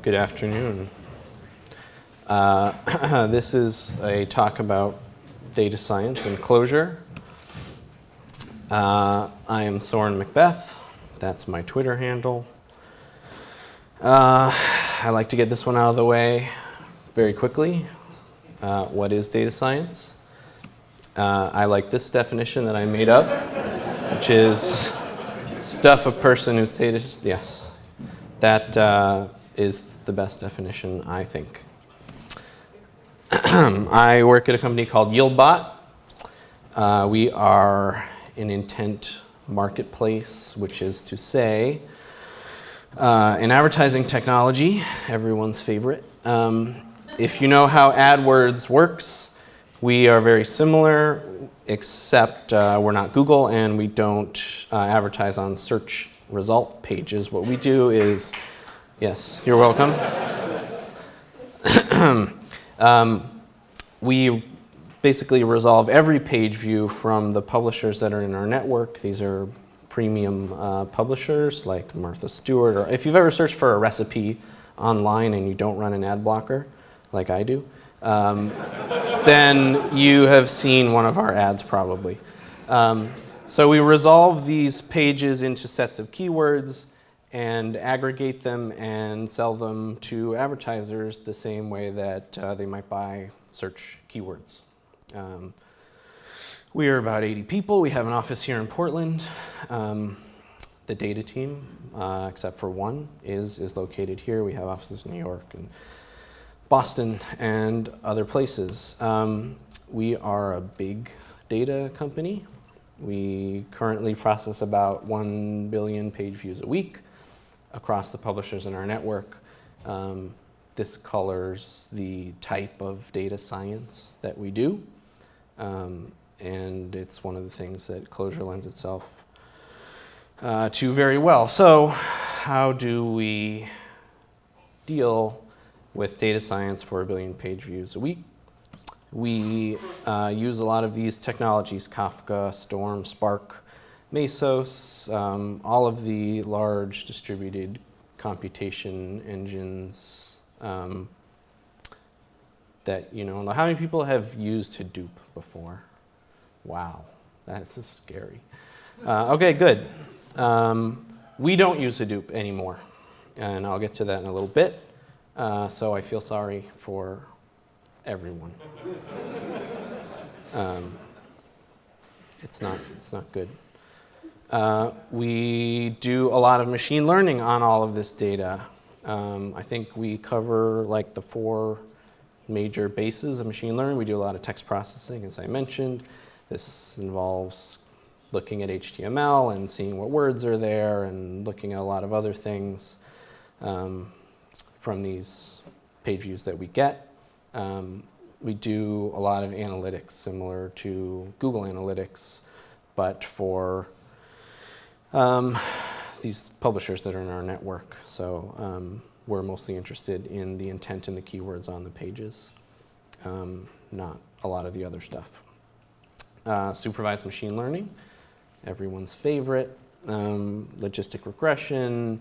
Good afternoon. This is a talk about data science and Clojure. I am Soren Macbeth. That's my Twitter handle. I like to get this one out of the way very quickly. What is data science? I like this definition that I made up, which is stuff a person who's data. Yes, that is the best definition, I think. I work at a company called YieldBot. We are an intent marketplace, which is to say an advertising technology, everyone's favorite. If you know how AdWords works, we are very similar, except we're not Google and we don't advertise on search result pages. What we do is, yes, you're welcome. We basically resolve every page view from the publishers that are in our network. These are premium publishers like Martha Stewart, or if you've ever searched for a recipe online and you don't run an ad blocker, like I do, then you have seen one of our ads probably. So we resolve these pages into sets of keywords and aggregate them and sell them to advertisers the same way that they might buy search keywords. We are about 80 people. We have an office here in Portland. The data team, except for one, is located here. We have offices in New York and Boston and other places. We are a big data company. We currently process about 1 billion page views a week across the publishers in our network. This colors the type of data science that we do. And it's one of the things that Clojure lends itself to very well. So how do we deal with data science for 1 billion page views a week? We use a lot of these technologies: Kafka, Storm, Spark, Mesos, all of the large distributed computation engines that, you know, how many people have used Hadoop before? Wow, that's just scary. Okay, good. We don't use Hadoop anymore, and I'll get to that in a little bit. So I feel sorry for everyone. It's not good. We do a lot of machine learning on all of this data. I think we cover like the 4 major bases of machine learning. We do a lot of text processing, as I mentioned. This involves looking at HTML and seeing what words are there and looking at a lot of other things from these page views that we get. We do a lot of analytics similar to Google Analytics, but for these publishers that are in our network. So we're mostly interested in the intent and the keywords on the pages, not a lot of the other stuff. Supervised machine learning, everyone's favorite. Logistic regression,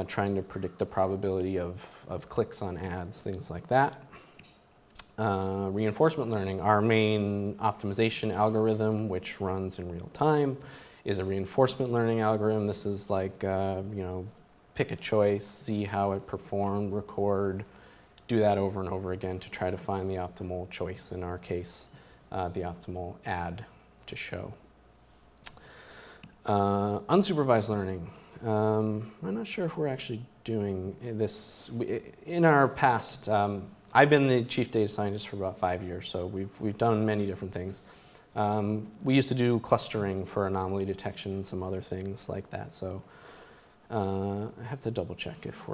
trying to predict the probability of clicks on ads, things like that. Reinforcement learning, our main optimization algorithm, which runs in real time, is a reinforcement learning algorithm. This is like, pick a choice, see how it performed, record, do that over and over again to try to find the optimal choice, in our case, the optimal ad to show. Unsupervised learning. I'm not sure if we're actually doing this. In our past, I've been the chief data scientist for about 5 years, so we've done many different things. We used to do clustering for anomaly detection and some other things like that. So I have to double check if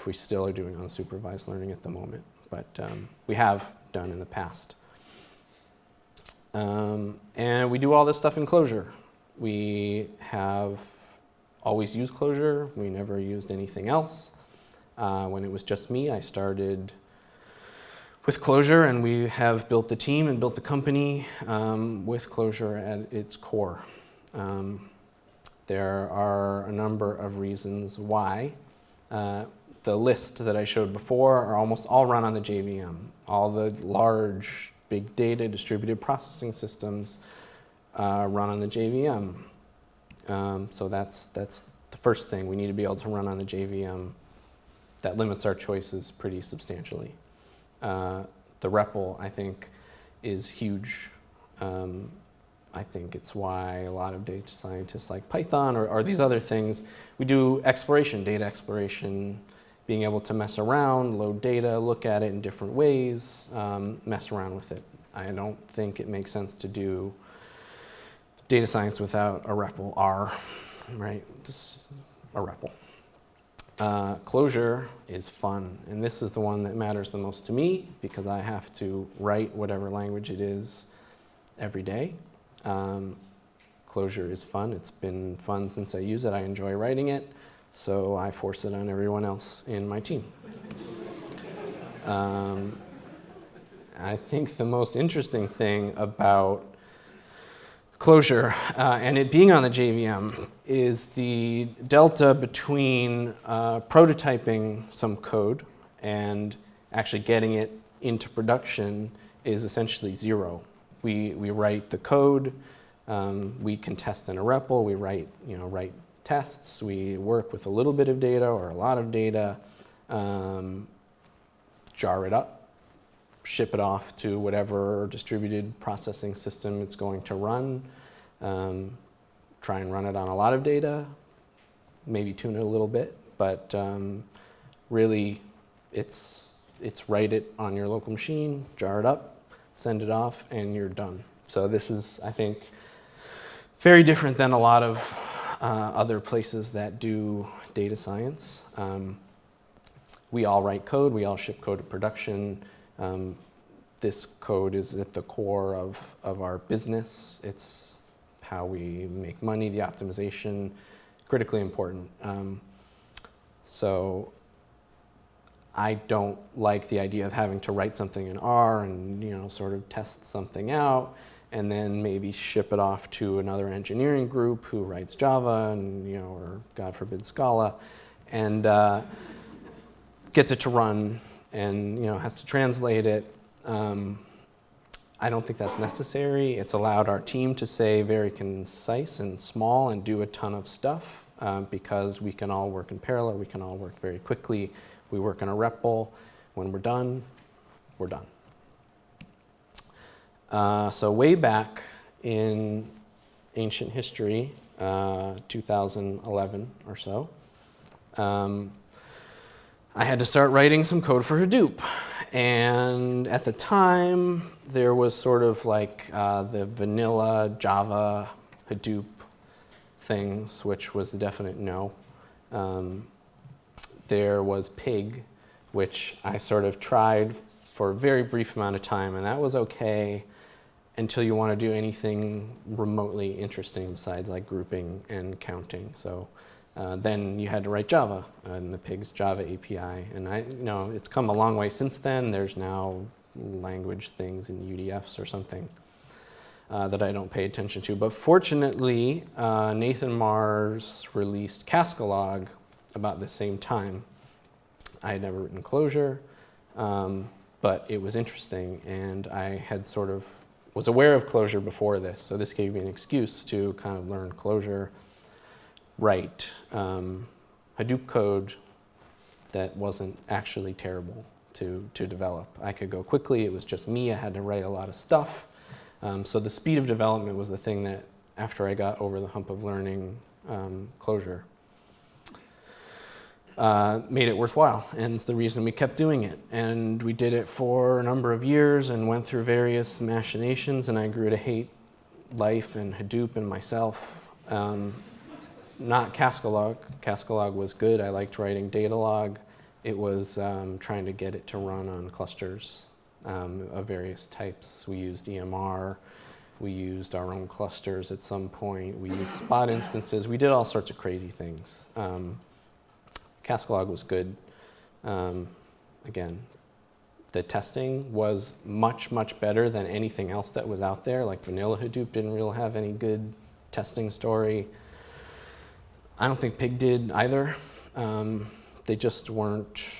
we still are doing unsupervised learning at the moment, but we have done in the past. And we do all this stuff in Clojure. We have always used Clojure. We never used anything else. When it was just me, I started with Clojure, and we have built the team and built the company with Clojure at its core. There are a number of reasons why. the list that I showed before are almost all run on the JVM. All the large big data distributed processing systems run on the JVM. So that's the first thing. We need to be able to run on the JVM. That limits our choices pretty substantially. The REPL, I think, is huge. I think it's why a lot of data scientists like Python or these other things, we do exploration, data exploration, being able to mess around, load data, look at it in different ways, mess around with it. I don't think it makes sense to do data science without a REPL R, right? Just a REPL. Clojure is fun, and this is the one that matters the most to me because I have to write whatever language it is every day. Clojure is fun. It's been fun since I use it. I enjoy writing it, so I force it on everyone else in my team. I think the most interesting thing about Clojure and it being on the JVM is the delta between prototyping some code and actually getting it into production is essentially zero. We write the code, we can test in a REPL, we write tests, we work with a little bit of data or a lot of data, jar it up, ship it off to whatever distributed processing system it's going to run, try and run it on a lot of data, maybe tune it a little bit, but really it's write it on your local machine, jar it up, send it off, and you're done. So this is, I think, very different than a lot of other places that do data science. We all write code, we all ship code to production. This code is at the core of our business. It's how we make money, the optimization, critically important. So I don't like the idea of having to write something in R and sort of test something out and then maybe ship it off to another engineering group who writes Java and or God forbid Scala and gets it to run and has to translate it. I don't think that's necessary. It's allowed our team to stay very concise and small and do a ton of stuff because we can all work in parallel. We can all work very quickly. We work in a REPL. When we're done, we're done. So way back in ancient history, 2011 or so, I had to start writing some code for Hadoop. And at the time, there was sort of like the vanilla Java Hadoop things, which was a definite no. There was Pig, which I sort of tried for a very brief amount of time, and that was okay until you want to do anything remotely interesting besides like grouping and counting. So then you had to write Java and the Pig's Java API, and it's come a long way since then. There's now language things in UDFs or something that I don't pay attention to. But fortunately, Nathan Mars released Cascalog about the same time. I had never written Clojure, but it was interesting, and I had sort of was aware of Clojure before this, so this gave me an excuse to kind of learn Clojure, write Hadoop code that wasn't actually terrible to develop. I could go quickly. It was just me. I had to write a lot of stuff. So the speed of development was the thing that, after I got over the hump of learning Clojure, made it worthwhile, and it's the reason we kept doing it. And we did it for a number of years and went through various machinations, and I grew to hate life and Hadoop and myself. Not Cascalog. Cascalog was good. I liked writing data log. It was trying to get it to run on clusters of various types. We used EMR. We used our own clusters at some point. We used spot instances. We did all sorts of crazy things. Cascalog was good. Again, the testing was much, much better than anything else that was out there. Like vanilla Hadoop didn't really have any good testing story. I don't think Pig did either. they just weren't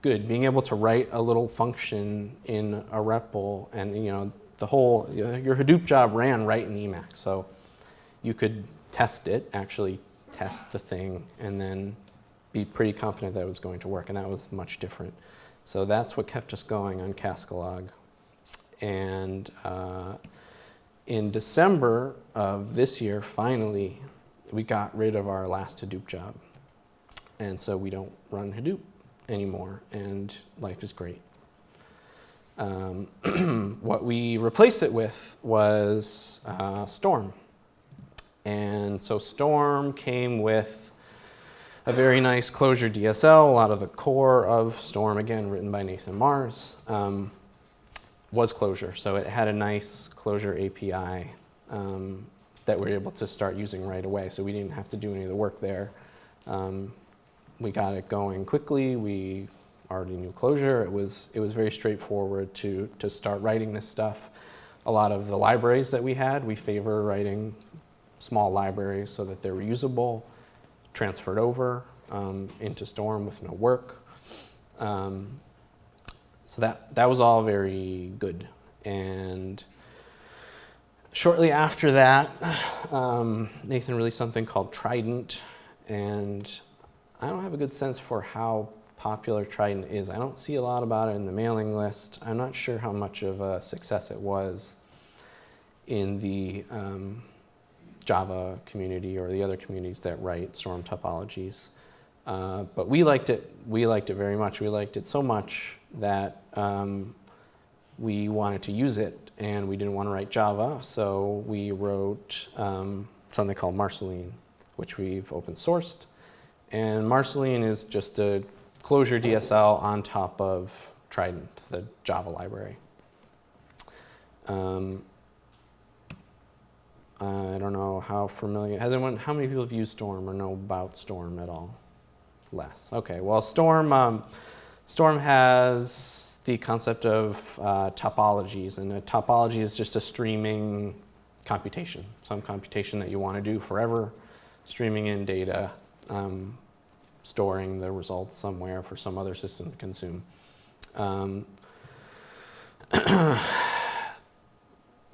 good. Being able to write a little function in a REPL, and the whole your Hadoop job ran right in Emacs, so you could test it, actually test the thing, and then be pretty confident that it was going to work, and that was much different. So that's what kept us going on Cascalog. And in December of this year, finally, we got rid of our last Hadoop job. And so we don't run Hadoop anymore, and life is great. What we replaced it with was Storm. And so Storm came with a very nice Clojure DSL. A lot of the core of Storm, again, written by Nathan Mars, was Clojure. So it had a nice Clojure API that we were able to start using right away. So we didn't have to do any of the work there. We got it going quickly. We already knew Clojure. It was very straightforward to start writing this stuff. A lot of the libraries that we had, we favor writing small libraries so that they're reusable, transferred over into Storm with no work. So that was all very good. And shortly after that, Nathan released something called Trident, and I don't have a good sense for how popular Trident is. I don't see a lot about it in the mailing list. I'm not sure how much of a success it was in the Java community or the other communities that write Storm topologies. But we liked it. We liked it very much. We liked it so much that we wanted to use it, and we didn't want to write Java, so we wrote something called Marceline, which we've open sourced. And Marceline is just a Clojure DSL on top of Trident, the Java library. I don't know how familiar, how many people have used Storm or know about Storm at all? Less. Okay, well, Storm has the concept of topologies, and a topology is just a streaming computation, some computation that you want to do forever, streaming in data, storing the results somewhere for some other system to consume.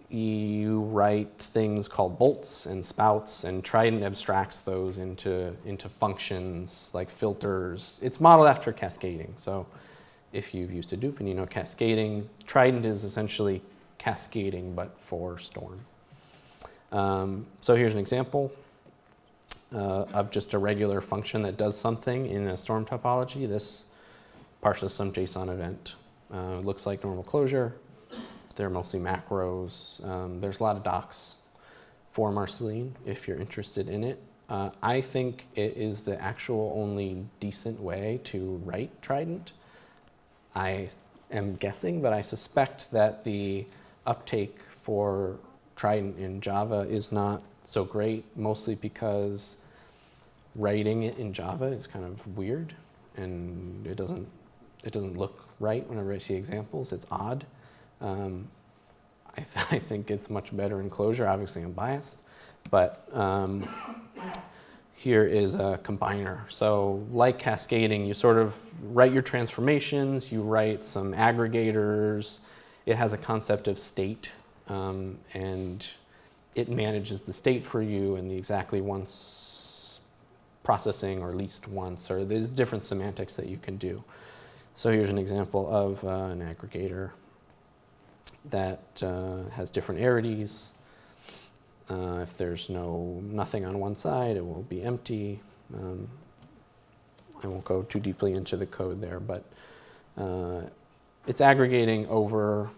You write things called bolts and spouts, and Trident abstracts those into functions like filters. It's modeled after cascading. So if you've used Hadoop and you know cascading, Trident is essentially cascading but for Storm. So here's an example of just a regular function that does something in a Storm topology. This parses some JSON event. Looks like normal Clojure. They're mostly macros. There's a lot of docs for Marceline if you're interested in it. I think it is the actual only decent way to write Trident. I am guessing, but I suspect that the uptake for Trident in Java is not so great, mostly because writing it in Java is kind of weird, and it doesn't look right whenever I see examples. It's odd. I think it's much better in Clojure. Obviously, I'm biased, but here is a combiner. So like cascading, you sort of write your transformations, you write some aggregators. It has a concept of state, and it manages the state for you and the exactly once processing or least once, or there's different semantics that you can do. So here's an example of an aggregator that has different arities. If there's nothing on one side, it will be empty. I won't go too deeply into the code there, but it's aggregating over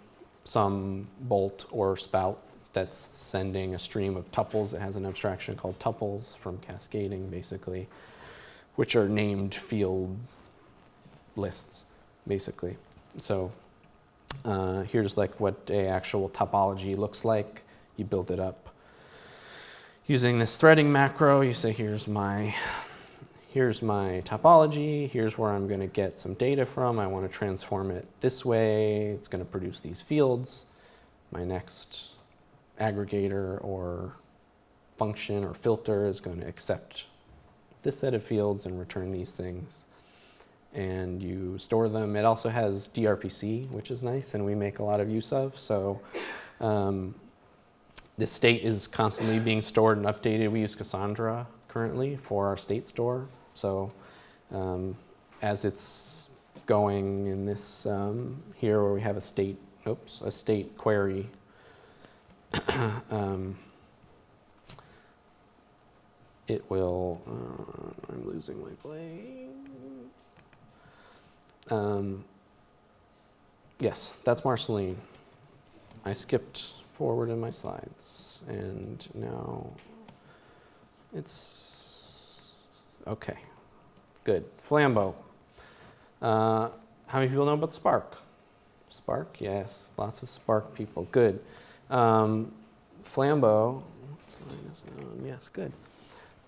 some bolt or spout that's sending a stream of tuples. It has an abstraction called tuples from cascading, basically, which are named field lists, basically. So here's like what an actual topology looks like. You build it up using this threading macro. You say, here's my topology. Here's where I'm going to get some data from. I want to transform it this way. It's going to produce these fields. My next aggregator or function or filter is going to accept this set of fields and return these things. and you store them. It also has DRPC, which is nice, and we make a lot of use of. So the state is constantly being stored and updated. We use Cassandra currently for our state store. So as it's going in this here where we have a state query, it will, I'm losing my plane. Yes, that's marceline. I skipped forward in my slides, and now it's okay. Good. Flambo. How many people know about Spark? Spark, yes, lots of Spark people. Good. Flambo. Yes, good.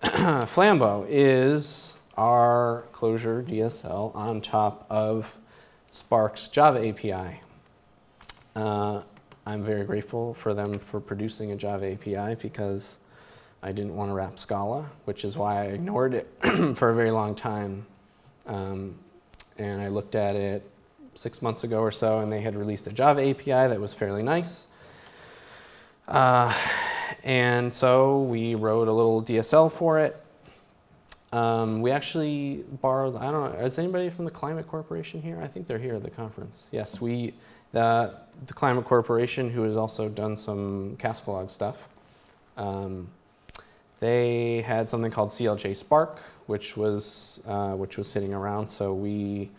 Flambo is our Clojure DSL on top of Spark's Java API. I'm very grateful for them for producing a Java API because I didn't want to wrap Scala, which is why I ignored it for a very long time. And I looked at it 6 months ago or so, and they had released a Java API that was fairly nice. And so we wrote a little DSL for it. We actually borrowed, I don't know, is anybody from the Climate Corporation here? I think they're here at the conference. Yes, the Climate Corporation, who has also done some Cascalog stuff, they had something called CLJ Spark, which was sitting around. So we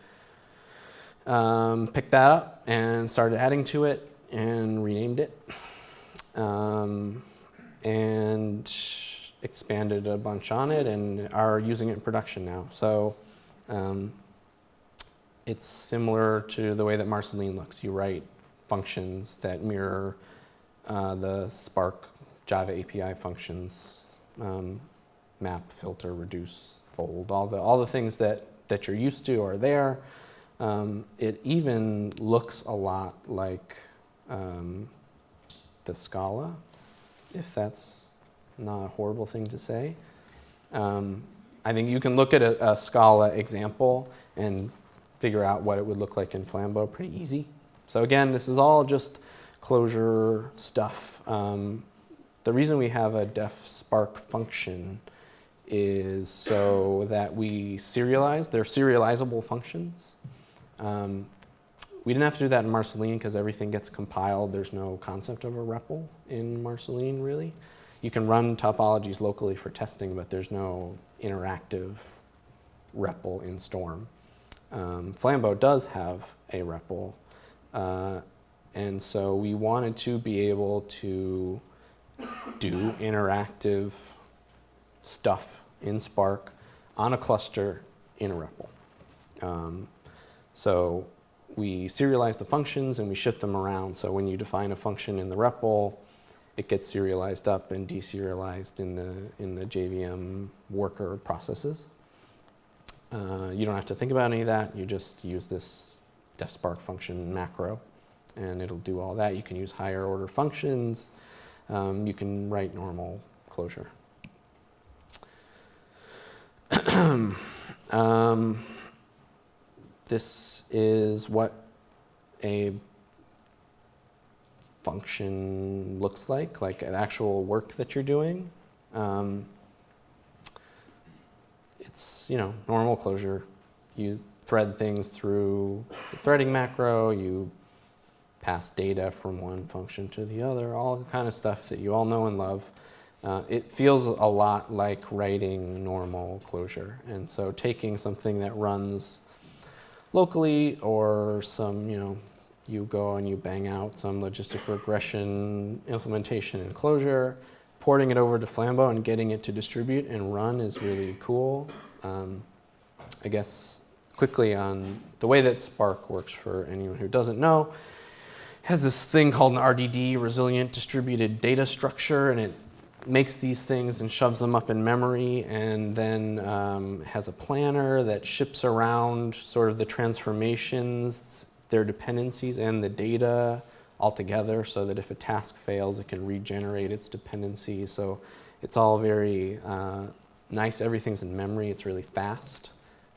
picked that up and started adding to it and renamed it. And expanded a bunch on it and are using it in production now. So it's similar to the way that marceline looks. You write functions that mirror the Spark Java API functions, map, filter, reduce, fold, all the things that you're used to are there. It even looks a lot like the Scala, if that's not a horrible thing to say. I think you can look at a Scala example and figure out what it would look like in Flambo pretty easy. So again, this is all just Clojure stuff. The reason we have a def Spark function is so that we serialize. They're serializable functions. We didn't have to do that in marceline because everything gets compiled. There's no concept of a REPL in marceline, really. You can run topologies locally for testing, but there's no interactive REPL in Storm. Flambo does have a REPL, and so we wanted to be able to do interactive stuff in Spark on a cluster in a REPL. So we serialize the functions and we shift them around. So when you define a function in the REPL, it gets serialized up and deserialized in the JVM worker processes. You don't have to think about any of that. You just use this def Spark function macro, and it'll do all that. You can use higher order functions. You can write normal Clojure. This is what a function looks like an actual work that you're doing. It's, normal Clojure. You thread things through the threading macro, you pass data from one function to the other, all the kind of stuff that you all know and love. It feels a lot like writing normal Clojure. And so taking something that runs locally or some, you go and you bang out some logistic regression implementation in Clojure, porting it over to Flambo and getting it to distribute and run is really cool. I guess quickly on the way that Spark works for anyone who doesn't know, has this thing called an RDD, resilient distributed data structure, and it makes these things and shoves them up in memory, and then has a planner that ships around sort of the transformations, their dependencies, and the data all together so that if a task fails, it can regenerate its dependencies. So it's all very nice. Everything's in memory. It's really fast.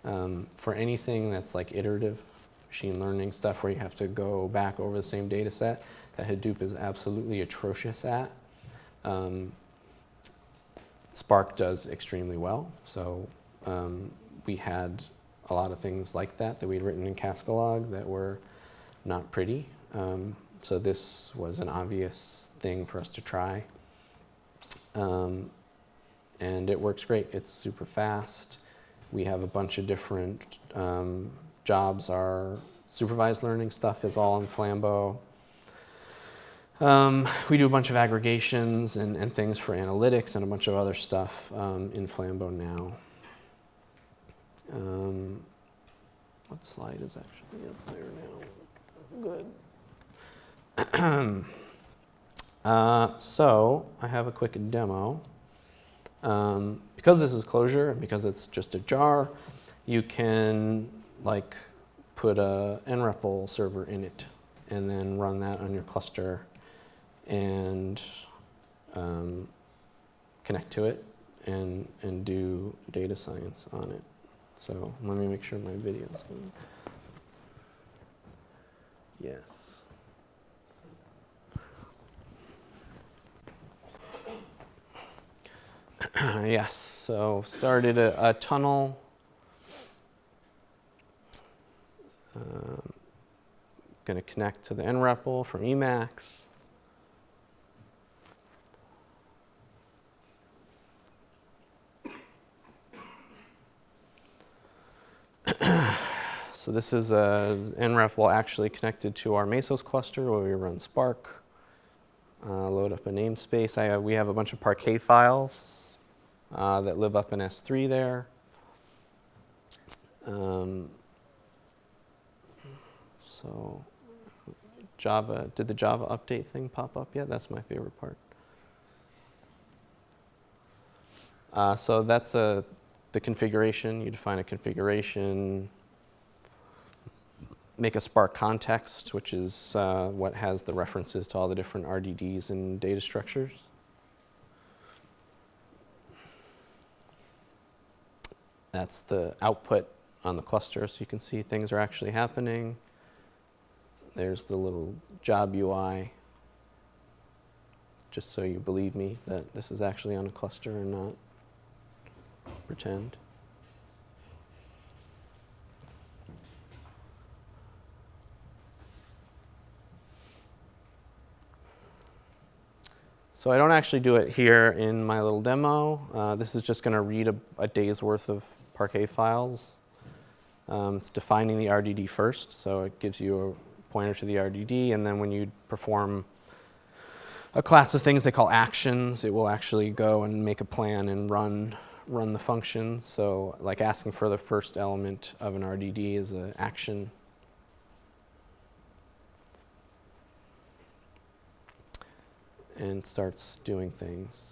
For anything that's like iterative machine learning stuff where you have to go back over the same data set, that Hadoop is absolutely atrocious at. Spark does extremely well. So we had a lot of things like that we'd written in Cascalog that were not pretty. So this was an obvious thing for us to try. And it works great. It's super fast. We have a bunch of different jobs. Our supervised learning stuff is all in Flambo. We do a bunch of aggregations and things for analytics and a bunch of other stuff in Flambo now. What slide is actually up there now? Good. So I have a quick demo. Because this is Clojure and because it's just a jar, you can like put a nREPL server in it and then run that on your cluster and connect to it and do data science on it. So let me make sure my video is going. Yes. Yes, so started a tunnel. Going to connect to the nREPL from Emacs. So this is a nREPL actually connected to our Mesos cluster where we run Spark. Load up a namespace. We have a bunch of Parquet files that live up in S3 there. So Java, did the Java update thing pop up yet? That's my favorite part. So that's the configuration. You define a configuration, make a Spark context, which is what has the references to all the different RDDs and data structures. That's the output on the cluster, so you can see things are actually happening. There's the little job UI, just so you believe me that this is actually on a cluster and not pretend. So I don't actually do it here in my little demo. This is just going to read a day's worth of Parquet files. It's defining the RDD first, so it gives you a pointer to the RDD, and then when you perform a class of things they call actions, it will actually go and make a plan and run the function. So like asking for the first element of an RDD is an action. And starts doing things.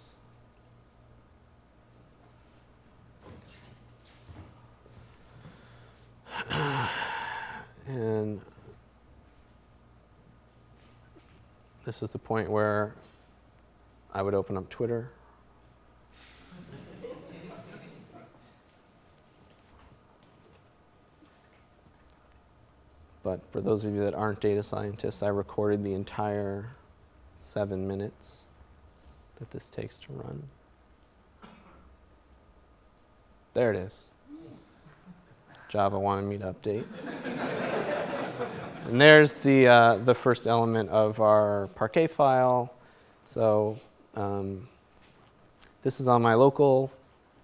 And this is the point where I would open up Twitter. But for those of you that aren't data scientists, I recorded the entire 7 minutes that this takes to run. There it is. Java wanted me to update. And there's the first element of our Parquet file. So this is on my local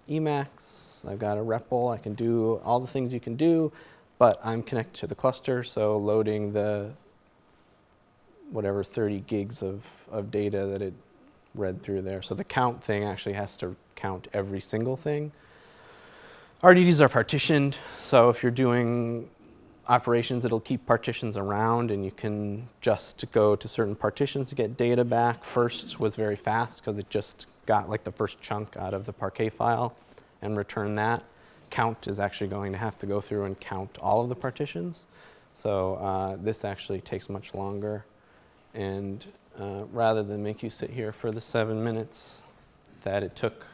Emacs. I've got a REPL. I can do all the things you can do, but I'm connected to the cluster, so loading the whatever 30 gigs of data that it read through there. So the count thing actually has to count every single thing. RDDs are partitioned, so if you're doing operations, it'll keep partitions around, and you can just go to certain partitions to get data back. First was very fast because it just got like the first chunk out of the Parquet file and returned that. Count is actually going to have to go through and count all of the partitions. So this actually takes much longer. And rather than make you sit here for the 7 minutes that it took,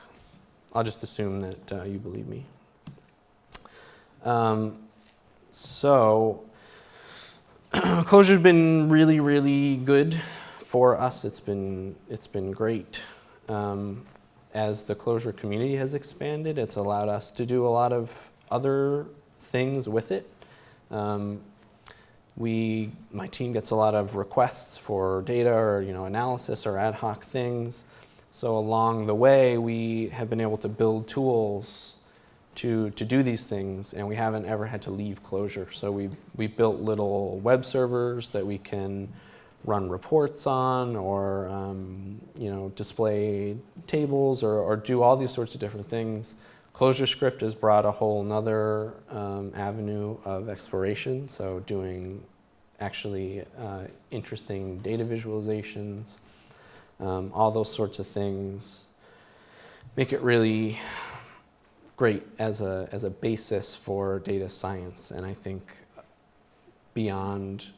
I'll just assume that you believe me. So Clojure's been really, really good for us. It's been great. As the Clojure community has expanded, it's allowed us to do a lot of other things with it. My team gets a lot of requests for data or analysis or ad hoc things. So along the way, we have been able to build tools to do these things, and we haven't ever had to leave Clojure. So we built little web servers that we can run reports on, or display tables, or do all these sorts of different things. ClojureScript has brought a whole nother avenue of exploration, so doing actually interesting data visualizations, all those sorts of things make it really great as a basis for data science. And I think beyond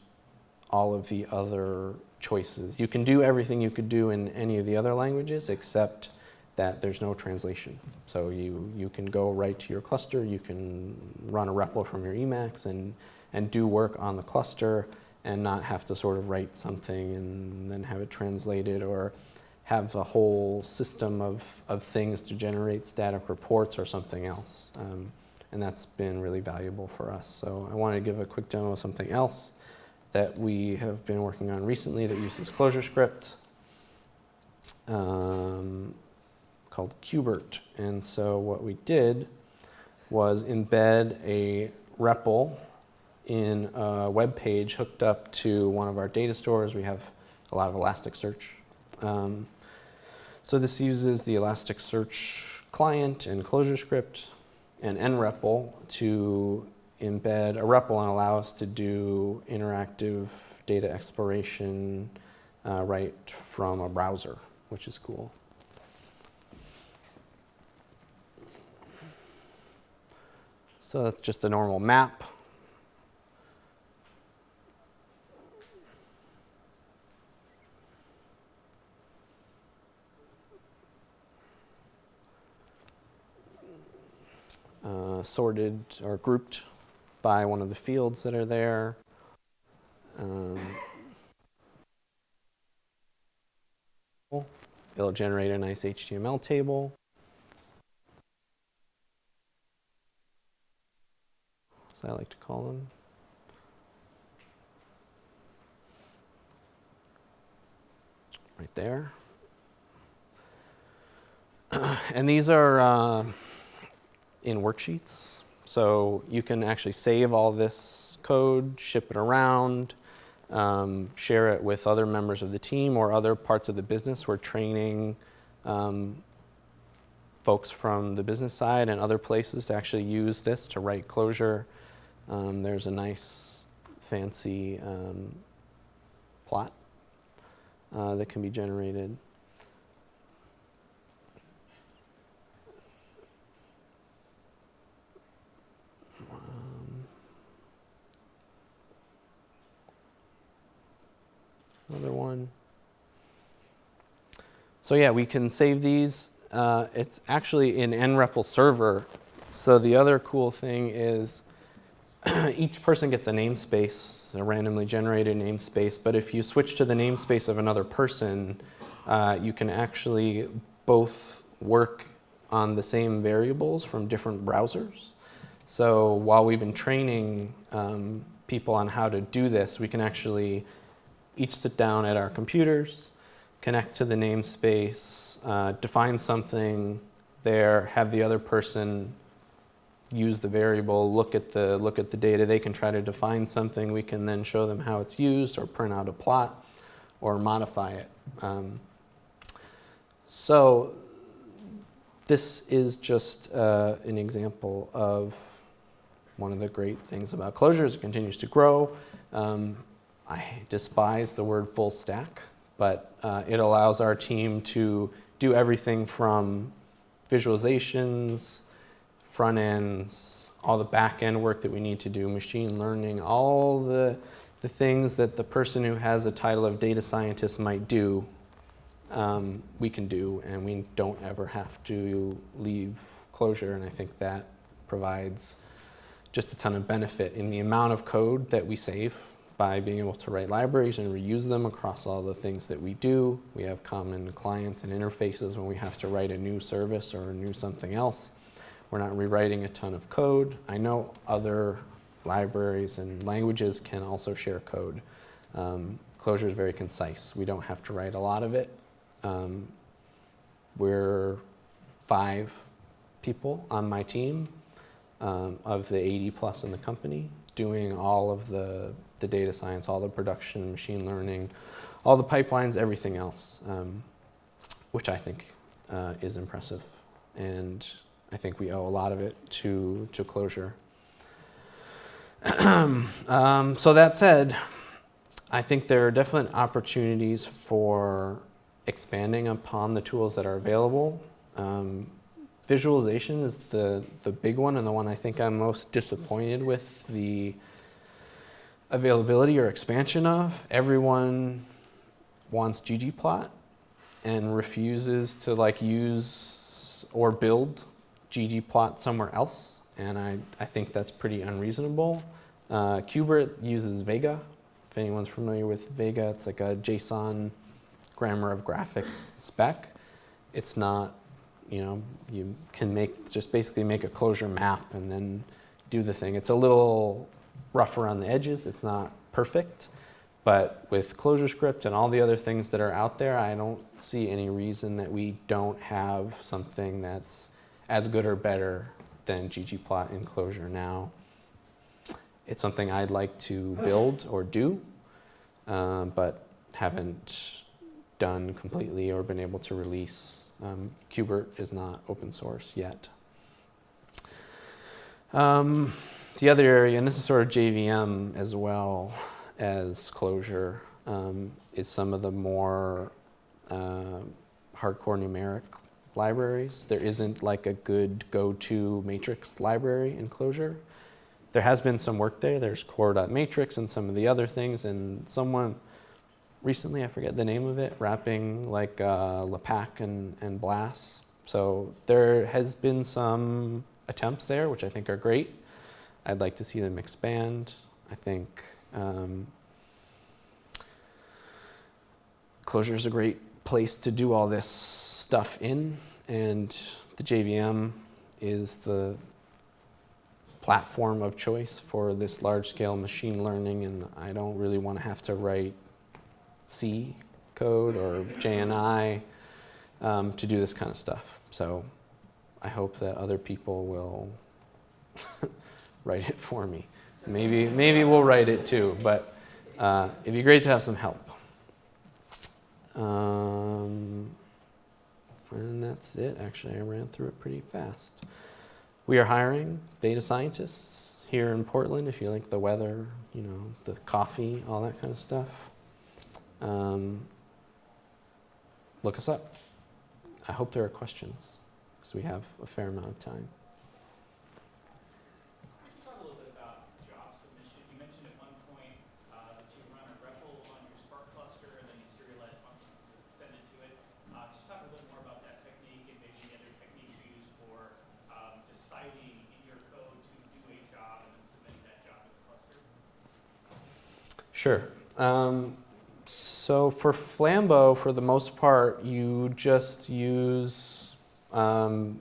all of the other choices, you can do everything you could do in any of the other languages, except that there's no translation. So you can go right to your cluster, you can run a REPL from your Emacs and do work on the cluster and not have to sort of write something and then have it translated, or have a whole system of things to generate static reports or something else. And that's been really valuable for us. So I wanted to give a quick demo of something else that we have been working on recently that uses ClojureScript, called Qbert. And so what we did was embed a REPL in a web page hooked up to one of our data stores. We have a lot of Elasticsearch. So this uses the Elasticsearch client and ClojureScript and nREPL to embed a REPL and allow us to do interactive data exploration right from a browser, which is cool. So that's just a normal map. Sorted or grouped by one of the fields that are there. It'll generate a nice HTML table. As I like to call them. Right there. And these are in worksheets. So you can actually save all this code, ship it around, share it with other members of the team or other parts of the business. We're training folks from the business side and other places to actually use this to write Clojure. There's a nice fancy plot that can be generated. Another one. So yeah, we can save these. It's actually in nREPL server. So the other cool thing is each person gets a namespace, a randomly generated namespace. But if you switch to the namespace of another person, you can actually both work on the same variables from different browsers. So while we've been training people on how to do this, we can actually each sit down at our computers, connect to the namespace, define something there, have the other person use the variable, look at the data. They can try to define something. We can then show them how it's used, or print out a plot, or modify it. So this is just an example of one of the great things about Clojure is it continues to grow. I despise the word full stack, but it allows our team to do everything from visualizations, front ends, all the back end work that we need to do, machine learning, all the things that the person who has a title of data scientist might do, we can do, and we don't ever have to leave Clojure. And I think that provides just a ton of benefit in the amount of code that we save by being able to write libraries and reuse them across all the things that we do. We have common clients and interfaces when we have to write a new service or a new something else. We're not rewriting a ton of code. I know other libraries and languages can also share code. Clojure is very concise. We don't have to write a lot of it. We're 5 people on my team of the 80 plus in the company doing all of the data science, all the production, machine learning, all the pipelines, everything else, which I think is impressive. And I think we owe a lot of it to Clojure. So that said, I think there are definite opportunities for expanding upon the tools that are available. Visualization is the big one and the one I think I'm most disappointed with the availability or expansion of. Everyone wants ggplot and refuses to use or build ggplot somewhere else, and I think that's pretty unreasonable. Qbert uses Vega. If anyone's familiar with Vega, it's like a JSON grammar of graphics spec. It's not, you can just basically make a Clojure map and then do the thing. It's a little rough around the edges. It's not perfect, but with ClojureScript and all the other things that are out there, I don't see any reason that we don't have something that's as good or better than ggplot in Clojure now. It's something I'd like to build or do, but haven't done completely or been able to release. Qbert is not open source yet. The other area, and this is sort of JVM as well as Clojure, is some of the more hardcore numeric libraries. There isn't like a good go-to matrix library in Clojure. There has been some work there. There's core.matrix and some of the other things, and someone recently, I forget the name of it, wrapping like LPAC and BLAS. So there has been some attempts there, which I think are great. I'd like to see them expand. I think Clojure is a great place to do all this stuff in, and the JVM is the platform of choice for this large-scale machine learning, and I don't really want to have to write C code or JNI to do this kind of stuff. So I hope that other people will write it for me. Maybe we'll write it too, but it'd be great to have some help. And that's it. Actually, I ran through it pretty fast. We are hiring data scientists here in Portland if you like the weather, the coffee, all that kind of stuff. Look us up. I hope there are questions because we have a fair amount of time. Could you talk a little bit about job submission? You mentioned at one point that you run a REPL on your Spark cluster and then you serialize functions to send it to it. Could you talk a little more about that technique and maybe the other techniques you use for deciding in your code to do a job and then submitting that job to the cluster? Sure. So for Flambo, for the most part, you just use normal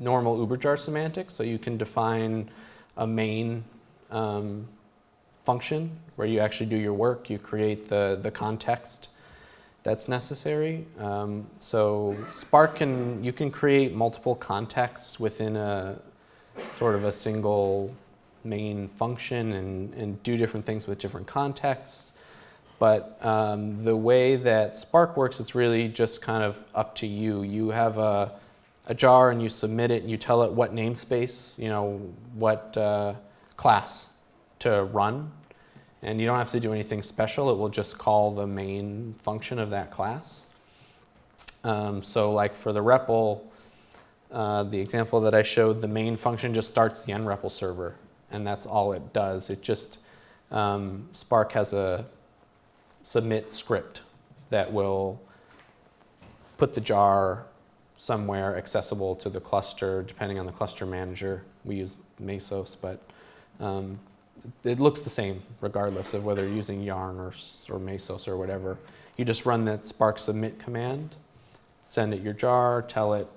uberjar semantics. So you can define a main function where you actually do your work. You create the context that's necessary. So Spark you can create multiple contexts within a sort of a single main function and do different things with different contexts. But the way that Spark works, it's really just kind of up to you. You have a jar and you submit it and you tell it what namespace, what class to run. And you don't have to do anything special. It will just call the main function of that class. So like for the REPL, the example that I showed, the main function just starts the nREPL server. And that's all it does. It just, Spark has a submit script that will put the jar somewhere accessible to the cluster, depending on the cluster manager. We use Mesos, but It looks the same regardless of whether you're using Yarn or Mesos or whatever. You just run that Spark submit command, send it your jar, tell it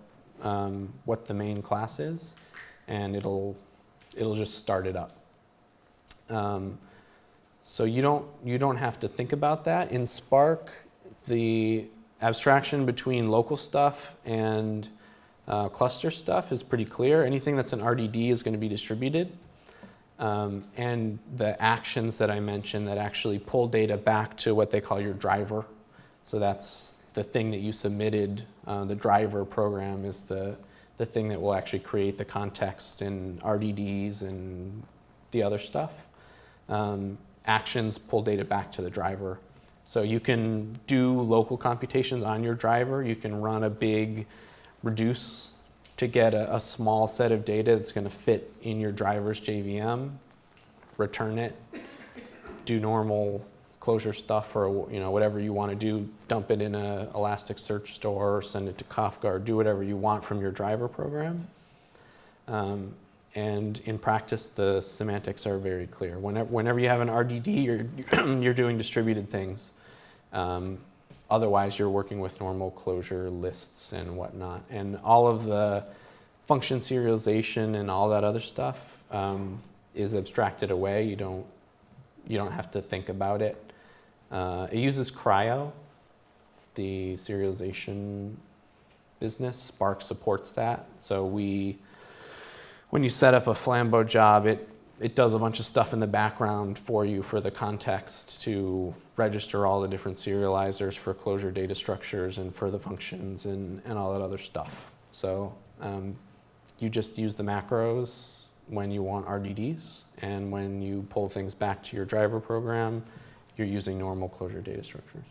what the main class is, and it'll just start it up. So you don't have to think about that. In Spark, the abstraction between local stuff and cluster stuff is pretty clear. Anything that's an RDD is going to be distributed. And the actions that I mentioned that actually pull data back to what they call your driver. So that's the thing that you submitted. The driver program is the thing that will actually create the context and RDDs and the other stuff. Actions pull data back to the driver. So you can do local computations on your driver. You can run a big reduce to get a small set of data that's going to fit in your driver's JVM, return it, do normal Clojure stuff or whatever you want to do, dump it in an Elasticsearch store, send it to Kafka, or do whatever you want from your driver program. And in practice, the semantics are very clear. Whenever you have an RDD, you're doing distributed things. Otherwise, you're working with normal Clojure lists and whatnot. And all of the function serialization and all that other stuff is abstracted away. You don't have to think about it. It uses Cryo, the serialization business. Spark supports that. So when you set up a Flambo job, it does a bunch of stuff in the background for you for the context to register all the different serializers for Clojure data structures and for the functions and all that other stuff. So you just use the macros when you want RDDs, and when you pull things back to your driver program, you're using normal Clojure data structures.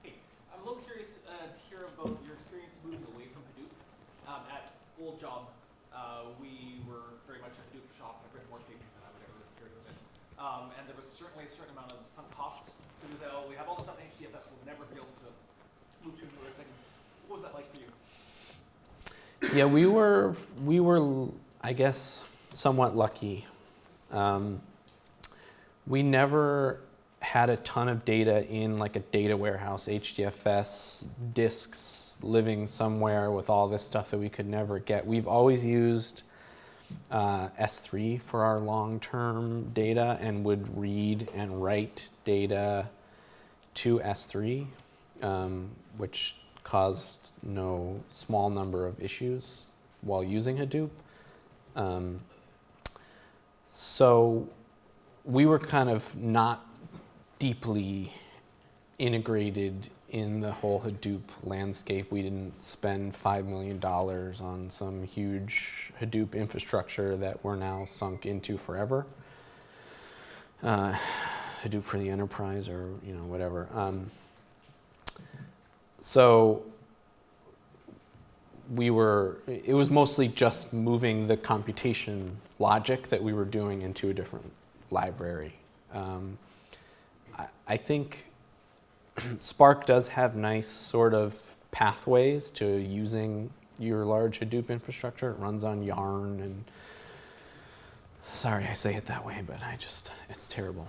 Hey, I'm a little curious to hear about your experience moving away from Hadoop. At old job, we were very much a Hadoop shop, a brick and mortar thing, and I would ever hear of it. And there was certainly a certain amount of sunk cost. It was, we have all this stuff in HDFS, we'll never be able to move to another thing. What was that like for you? Yeah, we were, I guess, somewhat lucky. We never had a ton of data in like a data warehouse, HDFS, disks living somewhere with all this stuff that we could never get. We've always used S3 for our long-term data and would read and write data to S3, which caused no small number of issues while using Hadoop. So we were kind of not deeply integrated in the whole Hadoop landscape. We didn't spend $5 million on some huge Hadoop infrastructure that we're now sunk into forever. Hadoop for the enterprise or whatever. So it was mostly just moving the computation logic that we were doing into a different library. I think Spark does have nice sort of pathways to using your large Hadoop infrastructure. It runs on Yarn and, sorry I say it that way, but it's terrible.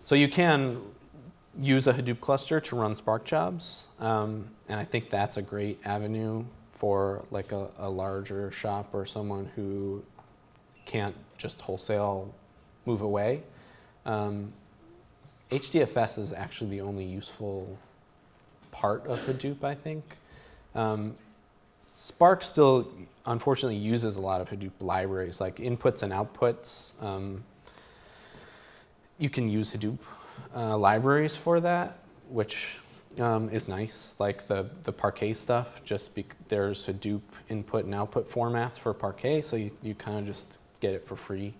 So you can use a Hadoop cluster to run Spark jobs, and I think that's a great avenue for like a larger shop or someone who can't just wholesale move away. HDFS is actually the only useful part of Hadoop, I think. Spark still, unfortunately, uses a lot of Hadoop libraries, like inputs and outputs. You can use Hadoop libraries for that, which is nice. Like the Parquet stuff, there's Hadoop input and output formats for Parquet, so you kind of just get it for free.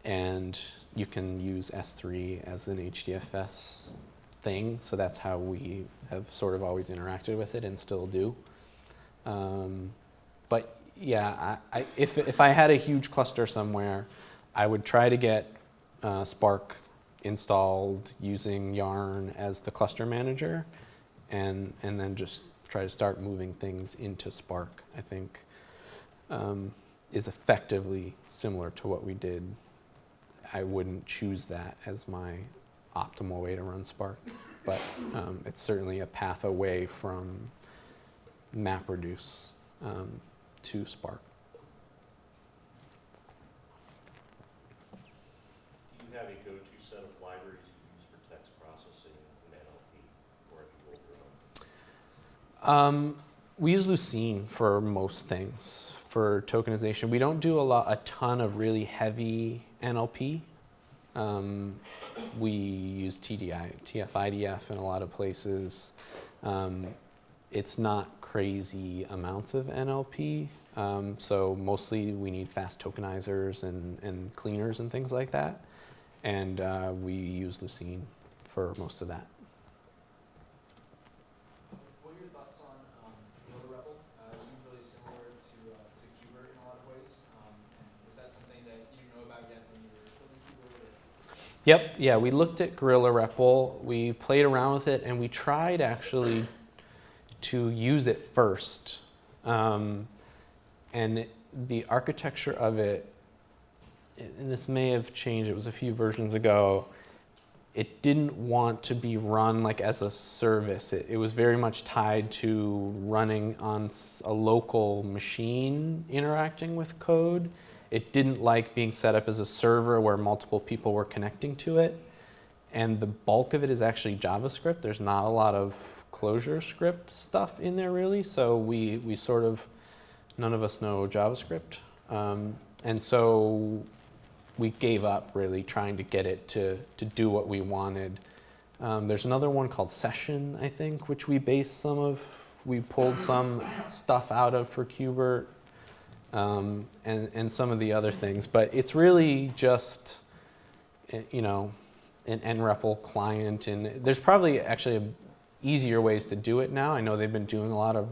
And you can use S3 as an HDFS thing, so that's how we have sort of always interacted with it and still do. But yeah, if I had a huge cluster somewhere, I would try to get Spark installed using Yarn as the cluster manager, and then just try to start moving things into Spark, I think, is effectively similar to what we did. I wouldn't choose that as my optimal way to run Spark, but it's certainly a path away from MapReduce to Spark. Do you have a go-to set of libraries you use for text processing in NLP, or have you rolled your own? We use Lucene for most things. For tokenization, we don't do a ton of really heavy NLP. We use TF-IDF in a lot of places. It's not crazy amounts of NLP, so mostly we need fast tokenizers and cleaners and things like that. And we use Lucene for most of that. What are your thoughts on Gorilla Rebel? It seems really similar to Qbert in a lot of ways. And was that something that you know about yet when you were building Qbert? Yep, yeah, we looked at Gorilla REPL, we played around with it, and we tried actually to use it first. And the architecture of it, and this may have changed, it was a few versions ago, it didn't want to be run like as a service. It was very much tied to running on a local machine interacting with code. It didn't like being set up as a server where multiple people were connecting to it. And the bulk of it is actually JavaScript. There's not a lot of Clojure script stuff in there really. So we sort of, none of us know JavaScript. And so we gave up really trying to get it to do what we wanted. There's another one called Session, I think, which we pulled some stuff out of for Qbert, and some of the other things. But it's really just, you know, an NREPL client, and there's probably actually easier ways to do it now. I know they've been doing a lot of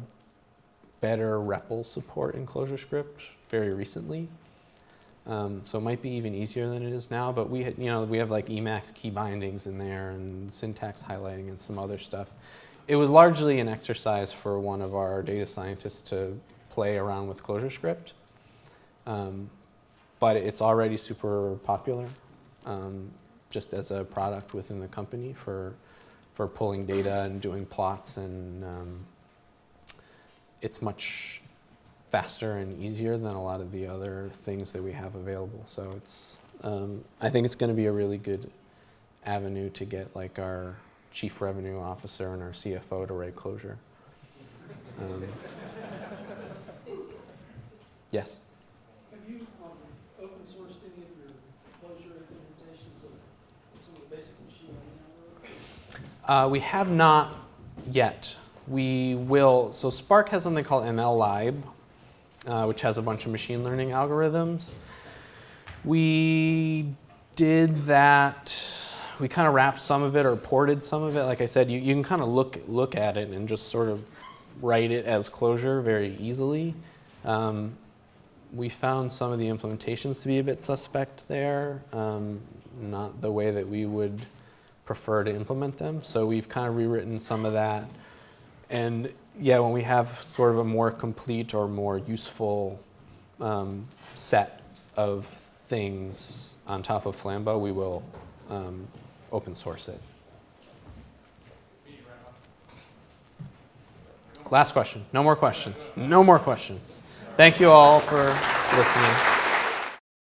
better REPL support in ClojureScript very recently. So it might be even easier than it is now, but we have like Emacs key bindings in there and syntax highlighting and some other stuff. It was largely an exercise for one of our data scientists to play around with ClojureScript, but it's already super popular just as a product within the company for pulling data and doing plots, and it's much faster and easier than a lot of the other things that we have available. So it's, I think it's going to be a really good avenue to get like our chief revenue officer and our CFO to write Clojure. Yes? Have you open sourced any of your Clojure implementations of some of the basic machine learning algorithms? We have not yet. We will. So Spark has something called MLlib, which has a bunch of machine learning algorithms. We did that. We kind of wrapped some of it or ported some of it. Like I said, you can kind of look at it and just sort of write it as Clojure very easily. We found some of the implementations to be a bit suspect there, not the way that we would prefer to implement them. So we've kind of rewritten some of that. And yeah, when we have sort of a more complete or more useful set of things on top of Flambo, we will open source it. Last question. No more questions. No more questions. Thank you all for listening.